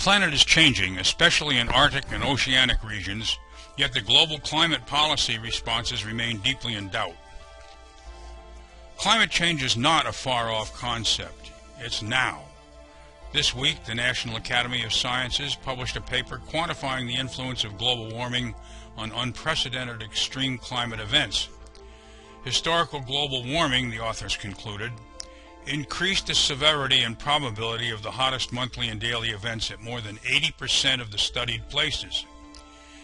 planet is changing, especially in Arctic and oceanic regions, yet the global climate policy responses remain deeply in doubt. Climate change is not a far-off concept. It's now. This week, the National Academy of Sciences published a paper quantifying the influence of global warming on unprecedented extreme climate events. Historical global warming, the authors concluded, increased the severity and probability of the hottest monthly and daily events at more than 80% of the studied places.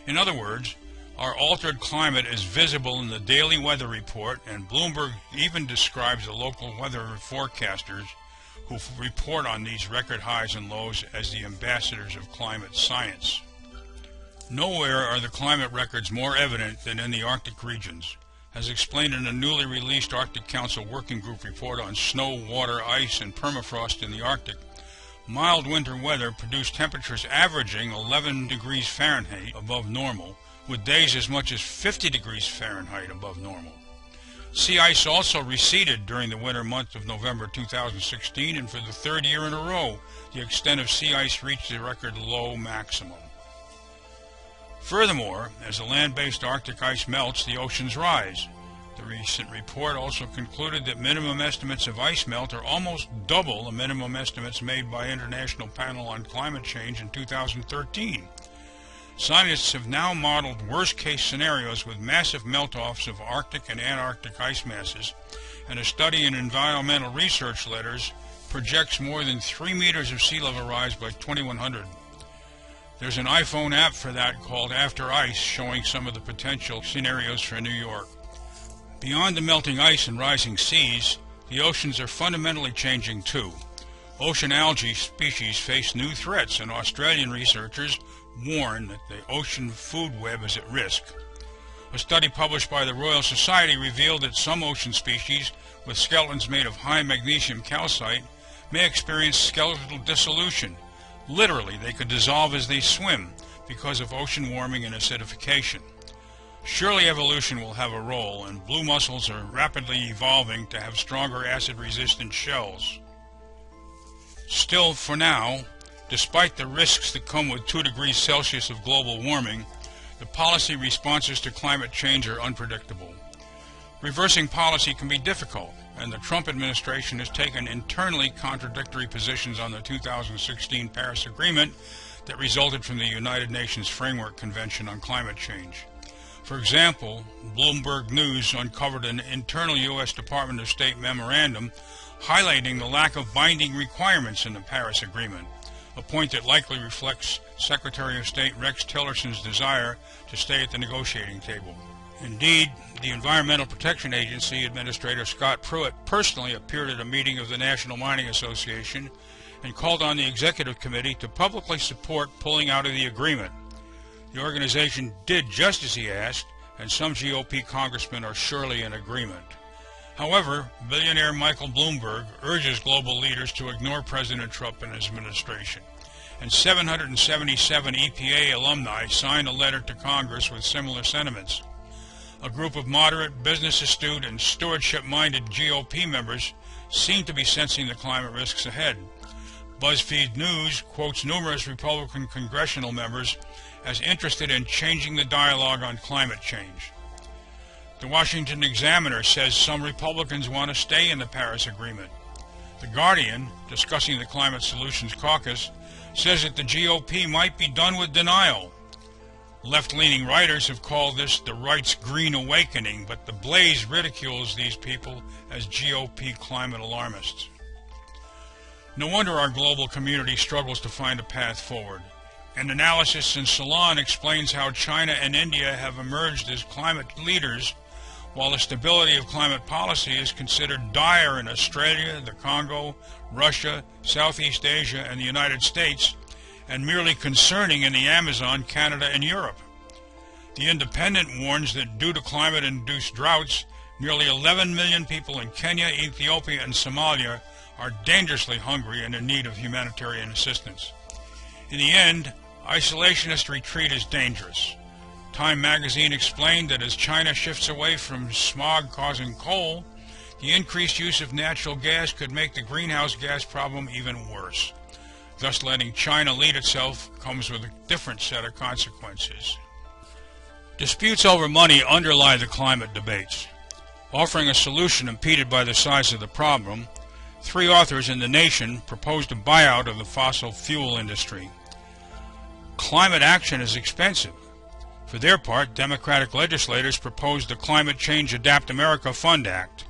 In other words, our altered climate is visible in the daily weather report, and Bloomberg even describes the local weather forecasters who report on these record highs and lows as the ambassadors of climate science. Nowhere are the climate records more evident than in the Arctic regions. As explained in a newly released Arctic Council Working Group report on snow, water, ice, and permafrost in the Arctic, mild winter weather produced temperatures averaging 11 degrees Fahrenheit above normal, with days as much as 50 degrees Fahrenheit above normal. Sea ice also receded during the winter month of November 2016, and for the third year in a row, the extent of sea ice reached a record low maximum. Furthermore, as the land-based Arctic ice melts, the oceans rise. The recent report also concluded that minimum estimates of ice melt are almost double the minimum estimates made by International Panel on Climate Change in 2013. Scientists have now modeled worst-case scenarios with massive melt-offs of Arctic and Antarctic ice masses, and a study in Environmental Research Letters projects more than 3 meters of sea level rise by 2100. There's an iPhone app for that called After Ice, showing some of the potential scenarios for New York. Beyond the melting ice and rising seas, the oceans are fundamentally changing too. Ocean algae species face new threats, and Australian researchers warn that the ocean food web is at risk. A study published by the Royal Society revealed that some ocean species with skeletons made of high magnesium calcite may experience skeletal dissolution. Literally, they could dissolve as they swim because of ocean warming and acidification. Surely evolution will have a role, and blue mussels are rapidly evolving to have stronger acid-resistant shells. Still, for now, despite the risks that come with 2 degrees Celsius of global warming, the policy responses to climate change are unpredictable. Reversing policy can be difficult, and the Trump administration has taken internally contradictory positions on the 2016 Paris Agreement that resulted from the United Nations Framework Convention on Climate Change. For example, Bloomberg News uncovered an internal U.S. Department of State memorandum highlighting the lack of binding requirements in the Paris Agreement, a point that likely reflects Secretary of State Rex Tillerson's desire to stay at the negotiating table. Indeed, the Environmental Protection Agency Administrator Scott Pruitt personally appeared at a meeting of the National Mining Association and called on the Executive Committee to publicly support pulling out of the agreement. The organization did just as he asked, and some GOP congressmen are surely in agreement. However, billionaire Michael Bloomberg urges global leaders to ignore President Trump and his administration, and 777 EPA alumni signed a letter to Congress with similar sentiments. A group of moderate, business-astute, and stewardship-minded GOP members seem to be sensing the climate risks ahead. BuzzFeed News quotes numerous Republican congressional members as interested in changing the dialogue on climate change. The Washington Examiner says some Republicans want to stay in the Paris Agreement. The Guardian, discussing the Climate Solutions Caucus, says that the GOP might be done with denial. Left-leaning writers have called this the right's green awakening, but the Blaze ridicules these people as GOP climate alarmists. No wonder our global community struggles to find a path forward. An analysis in Salon explains how China and India have emerged as climate leaders, while the stability of climate policy is considered dire in Australia, the Congo, Russia, Southeast Asia, and the United States, and merely concerning in the Amazon, Canada, and Europe. The Independent warns that due to climate-induced droughts, nearly 11 million people in Kenya, Ethiopia, and Somalia are dangerously hungry and in need of humanitarian assistance. In the end, isolationist retreat is dangerous. Time magazine explained that as China shifts away from smog-causing coal, the increased use of natural gas could make the greenhouse gas problem even worse. thus letting China lead itself comes with a different set of consequences. Disputes over money underlie the climate debates. Offering a solution impeded by the size of the problem, 3 authors in The Nation proposed a buyout of the fossil fuel industry. Climate action is expensive. For their part, Democratic legislators proposed the Climate Change Adapt America Fund Act,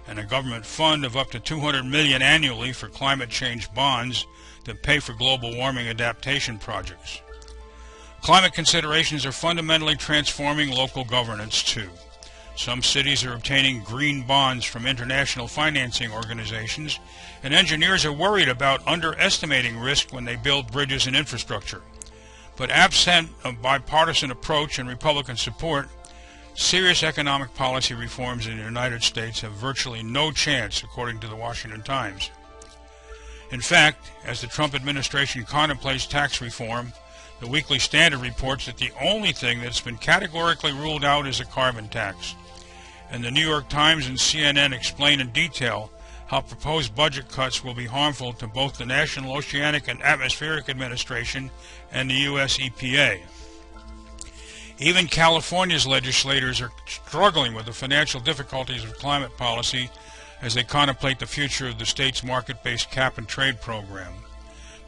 and a government fund of up to $200 million annually for climate change bonds that pay for global warming adaptation projects. Climate considerations are fundamentally transforming local governance too. Some cities are obtaining green bonds from international financing organizations, and engineers are worried about underestimating risk when they build bridges and infrastructure. But absent a bipartisan approach and Republican support, serious economic policy reforms in the United States have virtually no chance, according to the Washington Times. In fact, as the Trump administration contemplates tax reform, the Weekly Standard reports that the only thing that's been categorically ruled out is a carbon tax. And the New York Times and CNN explain in detail how proposed budget cuts will be harmful to both the National Oceanic and Atmospheric Administration and the U.S. EPA. Even California's legislators are struggling with the financial difficulties of climate policy as they contemplate the future of the state's market-based cap-and-trade program.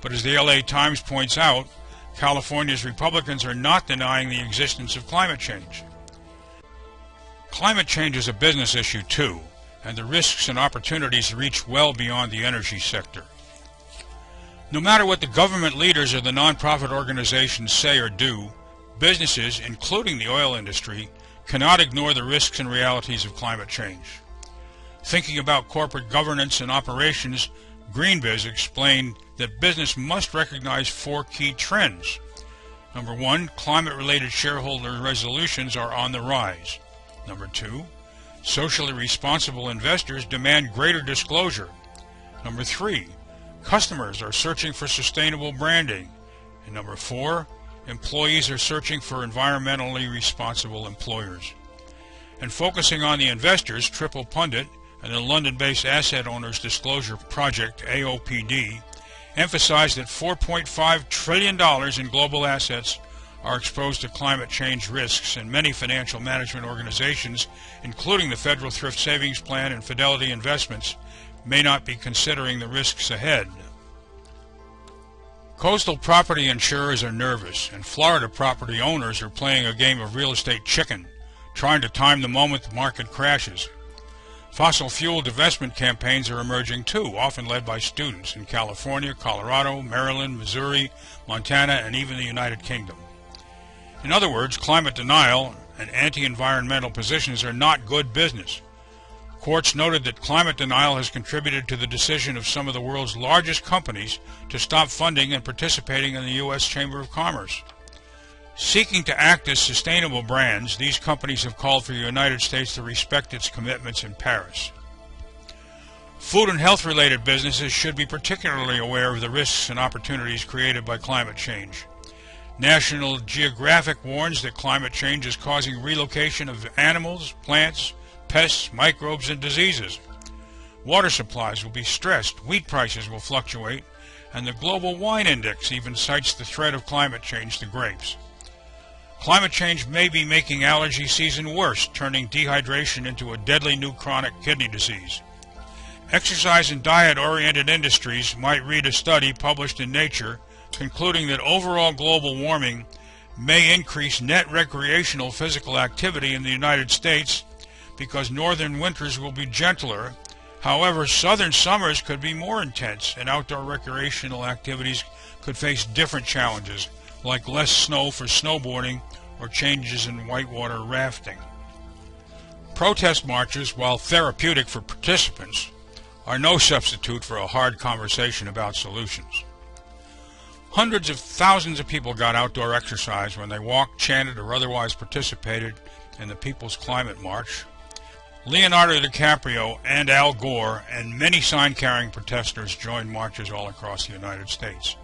But as the LA Times points out, California's Republicans are not denying the existence of climate change. Climate change is a business issue too, and the risks and opportunities reach well beyond the energy sector. No matter what the government leaders or the nonprofit organizations say or do, businesses, including the oil industry, cannot ignore the risks and realities of climate change. Thinking about corporate governance and operations, GreenBiz explained that business must recognize 4 key trends. Number 1, climate-related shareholder resolutions are on the rise. Number 2, socially responsible investors demand greater disclosure. Number 3, customers are searching for sustainable branding. And number 4, employees are searching for environmentally responsible employers. And focusing on the investors, Triple Pundit and the London-based Asset Owners Disclosure Project, AOPD, emphasized that $4.5 trillion in global assets are exposed to climate change risks, and many financial management organizations, including the Federal Thrift Savings Plan and Fidelity Investments, may not be considering the risks ahead. Coastal property insurers are nervous, and Florida property owners are playing a game of real estate chicken, trying to time the moment the market crashes. Fossil fuel divestment campaigns are emerging too, often led by students in California, Colorado, Maryland, Missouri, Montana, and even the United Kingdom. In other words, climate denial and anti-environmental positions are not good business. Courts noted that climate denial has contributed to the decision of some of the world's largest companies to stop funding and participating in the U.S. Chamber of Commerce. Seeking to act as sustainable brands, these companies have called for the United States to respect its commitments in Paris. Food and health-related businesses should be particularly aware of the risks and opportunities created by climate change. National Geographic warns that climate change is causing relocation of animals, plants, pests, microbes, and diseases. Water supplies will be stressed, wheat prices will fluctuate, and the Global Wine Index even cites the threat of climate change to grapes. Climate change may be making allergy season worse, turning dehydration into a deadly new chronic kidney disease. Exercise and diet-oriented industries might read a study published in Nature concluding that overall global warming may increase net recreational physical activity in the United States because northern winters will be gentler. However, southern summers could be more intense, and outdoor recreational activities could face different challenges, like less snow for snowboarding or changes in whitewater rafting. Protest marches, while therapeutic for participants, are no substitute for a hard conversation about solutions. Hundreds of thousands of people got outdoor exercise when they walked, chanted, or otherwise participated in the People's Climate March. Leonardo DiCaprio and Al Gore and many sign-carrying protesters joined marches all across the United States.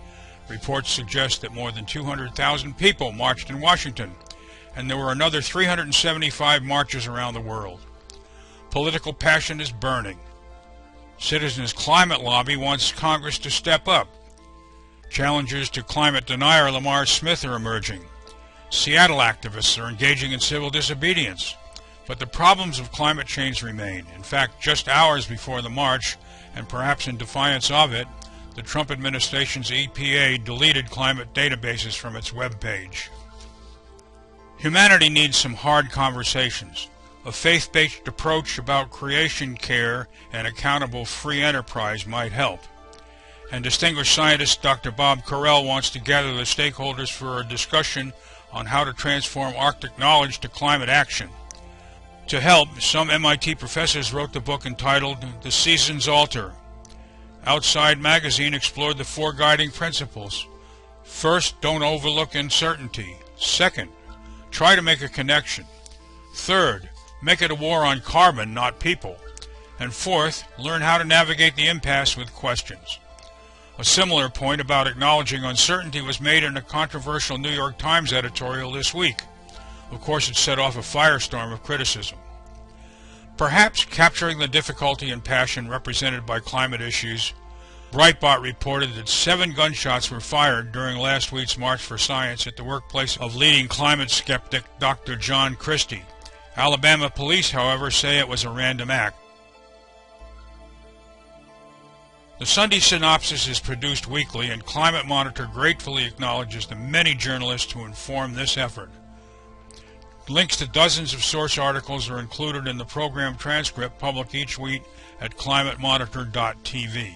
Reports suggest that more than 200,000 people marched in Washington, and there were another 375 marches around the world. Political passion is burning. Citizens' Climate Lobby wants Congress to step up. Challenges to climate denier Lamar Smith are emerging. Seattle activists are engaging in civil disobedience. But the problems of climate change remain. In fact, just hours before the march, and perhaps in defiance of it, the Trump administration's EPA deleted climate databases from its webpage. Humanity needs some hard conversations. A faith-based approach about creation care and accountable free enterprise might help. And distinguished scientist Dr. Bob Carell wants to gather the stakeholders for a discussion on how to transform Arctic knowledge to climate action. To help, some MIT professors wrote the book entitled The Seasons Alter. Outside Magazine explored the four guiding principles. First, don't overlook uncertainty. Second, try to make a connection. Third, make it a war on carbon, not people. And fourth, learn how to navigate the impasse with questions. A similar point about acknowledging uncertainty was made in a controversial New York Times editorial this week. Of course, it set off a firestorm of criticism. Perhaps capturing the difficulty and passion represented by climate issues, Breitbart reported that 7 gunshots were fired during last week's March for Science at the workplace of leading climate skeptic Dr. John Christie. Alabama police, however, say it was a random act. The Sunday Synopsis is produced weekly, and Climate Monitor gratefully acknowledges the many journalists who inform this effort. Links to dozens of source articles are included in the program transcript published each week at ClimateMonitor.tv.